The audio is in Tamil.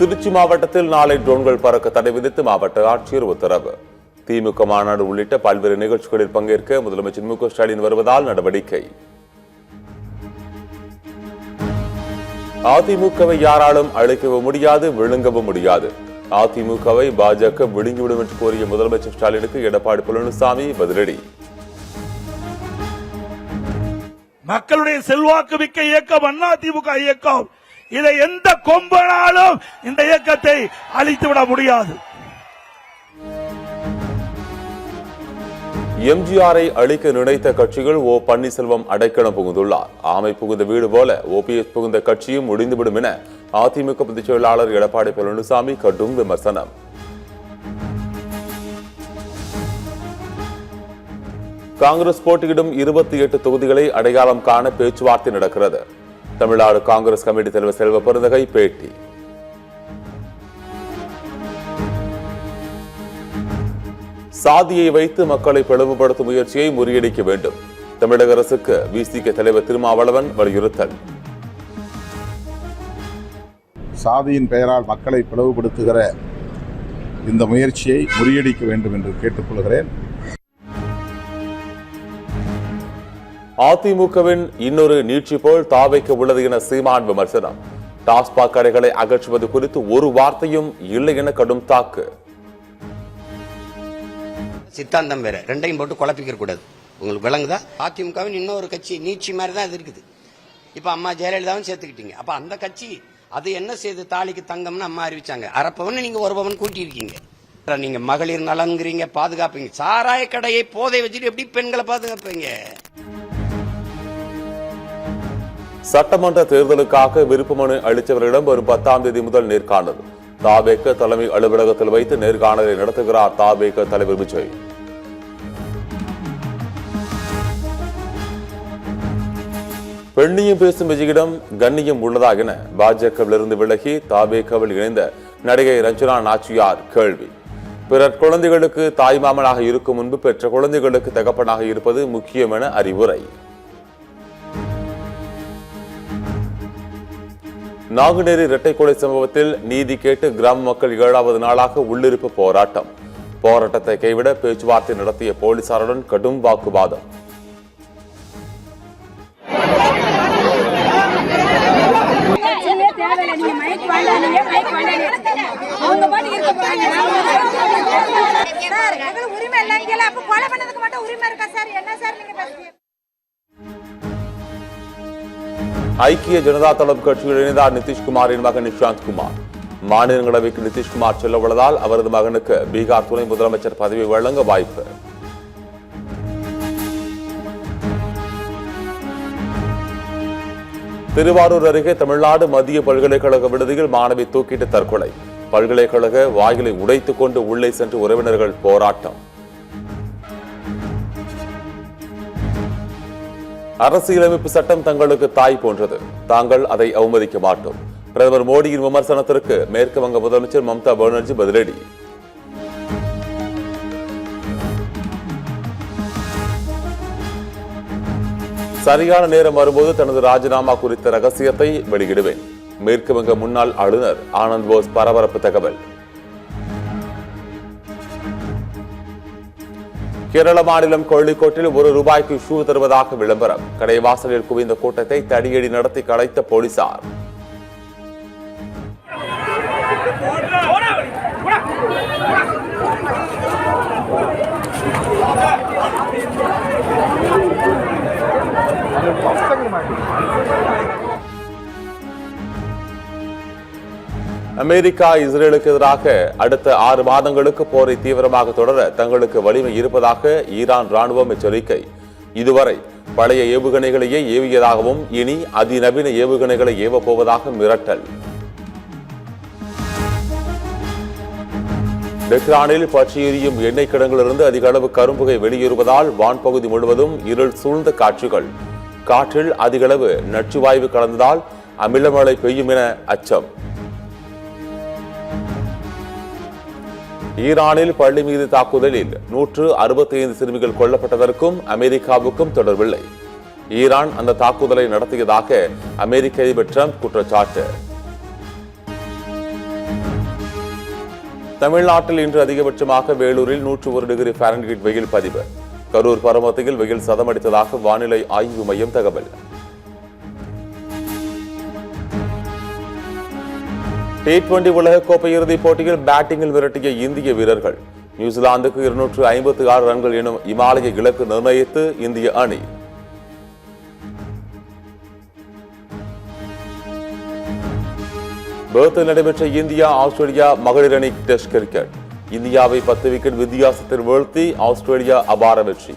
திருச்சி மாவட்டத்தில் நாளை ட்ரோன்கள் பறக்க தடை விதித்து மாவட்ட ஆட்சியர் உத்தரவு. திமுக மாநாடு உள்ளிட்ட பல்வேறு நிகழ்ச்சிகளில் பங்கேற்க முதலமைச்சர் மு க ஸ்டாலின் வருவதால் நடவடிக்கை. அதிமுகவை யாராலும் அழைக்கவும் முடியாது, விழுங்கவும் முடியாது. அதிமுகவை பாஜக விழுங்கிவிடும் என்று கூறிய முதலமைச்சர் ஸ்டாலினுக்கு எடப்பாடி பழனிசாமி பதிலடி. மக்களுடைய செல்வாக்கு மிக்க இயக்கம் அதிமுக இயக்கம். இதை எந்த கொம்பனாலும் இந்த இயக்கத்தை அழித்துவிட முடியாது. எம்ஜிஆரை அழிக்க நினைத்த கட்சிகள் ஓ பன்னீர்செல்வம் அடைக்கலம் புகுந்துள்ளார். ஆமை புகுந்த வீடு போல ஓபிஎஸ் புகுந்த கட்சியும் முடிந்துவிடும் என அதிமுக பொதுச் செயலாளர் எடப்பாடி பழனிசாமி கடும் விமர்சனம். காங்கிரஸ் போட்டியிடும் 28 தொகுதிகளை அடையாளம் காண பேச்சுவார்த்தை நடக்கிறது. தமிழ்நாடு காங்கிரஸ் கமிட்டி தலைவர் செல்வ பெருந்தகை பேட்டி. சாதியை வைத்து மக்களை பிளவுபடுத்தும் முயற்சியை முறியடிக்க வேண்டும். தமிழக அரசுக்கு விசிக தலைவர் திருமாவளவன் வலியுறுத்தல். சாதியின் பெயரால் மக்களை பிளவுபடுத்துகிற இந்த முயற்சியை முறியடிக்க வேண்டும் என்று கேட்டுக்கொள்கிறேன். அதிமுகவின் இன்னொரு நீட்சி போல் தாவைக்க உள்ளது என சீமான் விமர்சனம். டாஸ்மாக் கடைகளை அகற்றுவது குறித்து ஒரு வார்த்தையும் இல்லை என கடும் தாக்கு. சித்தாந்தம் வேற, ரெண்டையும் போட்டு குழப்பிக்க கூடாது. உங்களுக்கு விளங்குதா? அதிமுகவின் இன்னொரு கட்சி நீட்சி மாதிரி தான் அது இருக்குது. இப்ப அம்மா ஜெயலலிதாவும் சேர்த்துக்கிட்டீங்க. அப்ப அந்த கட்சி அது என்ன செய்து தாலிக்கு தங்கம்னு அம்மா அறிவிச்சாங்க. அரப்பவன் நீங்க ஒரு பவன் கூட்டி இருக்கீங்க. நீங்க மகளிர் நலங்கிறீங்க, பாதுகாப்பீங்க. சாராய கடையை போதை வச்சுட்டு எப்படி பெண்களை பாதுகாப்பீங்க? சட்டமன்ற தேர்தலுக்காக விருப்ப மனு அளித்தவர்களிடம் வரும் 10ஆம் தேதி முதல் நேர்காணல். தாவேக தலைமை அலுவலகத்தில் வைத்து நேர்காணலை நடத்துகிறார் தாவேக தலைவர் விஜய். பெண்ணியம் பேசும் விஜயிடம் கண்ணியம் உள்ளதா என பாஜகவிலிருந்து விலகி தாவேகவில் இணைந்த நடிகை ரஞ்சனா நாச்சியார் கேள்வி. பிறர் குழந்தைகளுக்கு தாய்மாமனாக இருக்கும் முன்பு பெற்ற குழந்தைகளுக்கு தகப்பனாக இருப்பது முக்கியம் என அறிவுரை. நாங்குநேரி இரட்டை கொலை சம்பவத்தில் நீதி கேட்டு கிராம மக்கள் 7வது நாளாக உள்ளிருப்பு போராட்டம். போராட்டத்தை கைவிட பேச்சுவார்த்தை நடத்திய போலீசாருடன் கடும் வாக்குவாதம். ஐக்கிய ஜனதா தளம் கட்சியில் இணைந்தார் நிதிஷ்குமாரின் மகன் நிஷாந்த் குமார். மாநிலங்களவைக்கு நிதிஷ்குமார் செல்ல உள்ளதால் அவரது மகனுக்கு பீகார் துணை முதலமைச்சர் பதவி வழங்க வாய்ப்பு. திருவாரூர் அருகே தமிழ்நாடு மத்திய பல்கலைக்கழக விடுதியில் மாணவி தூக்கிட்டு தற்கொலை. பல்கலைக்கழக வாயிலை உடைத்துக் கொண்டு உள்ளே சென்று உறவினர்கள் போராட்டம். அரசியலமைப்பு சட்டம் தங்களுக்கு தாய் போன்றது, தாங்கள் அதை அவமதிக்க மாட்டோம். பிரதமர் மோடியின் விமர்சனத்திற்கு மேற்கு வங்க முதலமைச்சர் மம்தா பானர்ஜி பதிலடி. சரியான நேரம் வரும்போது தனது ராஜினாமா குறித்த ரகசியத்தை வெளியிடுவேன். மேற்கு வங்க முன்னாள் ஆளுநர் ஆனந்த் போஸ் பரபரப்பு தகவல். கேரள மாநிலம் கோழிக்கோட்டில் ₹1 ஷூ தருவதாக விளம்பரம். கடைவாசலில் குவிந்த கூட்டத்தை தடியடி நடத்தி கலைத்த போலீசார். அமெரிக்கா இஸ்ரேலுக்கு எதிராக அடுத்த 6 மாதங்களுக்கு போரை தீவிரமாக தொடர தங்களுக்கு வலிமை இருப்பதாக ஈரான் ராணுவம் எச்சரிக்கை. இதுவரை பழைய ஏவுகணைகளையே ஏவியதாகவும் இனி அதிநவீன ஏவுகணைகளை ஏவப்போவதாக மிரட்டல். டெஹ்ரானில் பற்றி எரியும் எண்ணெய் கிடங்கிலிருந்து அதிக அளவு கரும்புகை வெளியேறுவதால் வான்பகுதி முழுவதும் இருள் சூழ்ந்த காட்சிகள். காற்றில் அதிக அளவு நச்சுவாயு கலந்ததால் அமிலமழை பெய்யும் என அச்சம். ஈரானில் பள்ளி மீது தாக்குதலில் 165 சிறுமிகள் கொல்லப்பட்டதற்கும் அமெரிக்காவுக்கும் தொடர்பில்லை. ஈரான் அந்த தாக்குதலை நடத்தியதாக அமெரிக்க அதிபர் டிரம்ப் குற்றச்சாட்டு. தமிழ்நாட்டில் இன்று அதிகபட்சமாக வேலூரில் 101 டிகிரி ஃபாரன்ஹீட் வெயில் பதிவு. கரூர் பரமத்தியில் வெயில் சதமடித்ததாக வானிலை ஆய்வு மையம் தகவல். T20 உலகக்கோப்பை இறுதிப் போட்டியில் பேட்டிங்கில் விரட்டிய இந்திய வீரர்கள். நியூசிலாந்துக்கு 256 ரன்கள் எனும் இமாலய இலக்கு நிர்ணயித்து இந்திய அணி. பெர்த்தில் நடைபெற்ற இந்தியா ஆஸ்திரேலியா மகளிர் அணி டெஸ்ட் கிரிக்கெட். இந்தியாவை 10 விக்கெட் வித்தியாசத்தில் வீழ்த்தி ஆஸ்திரேலியா அபார வெற்றி.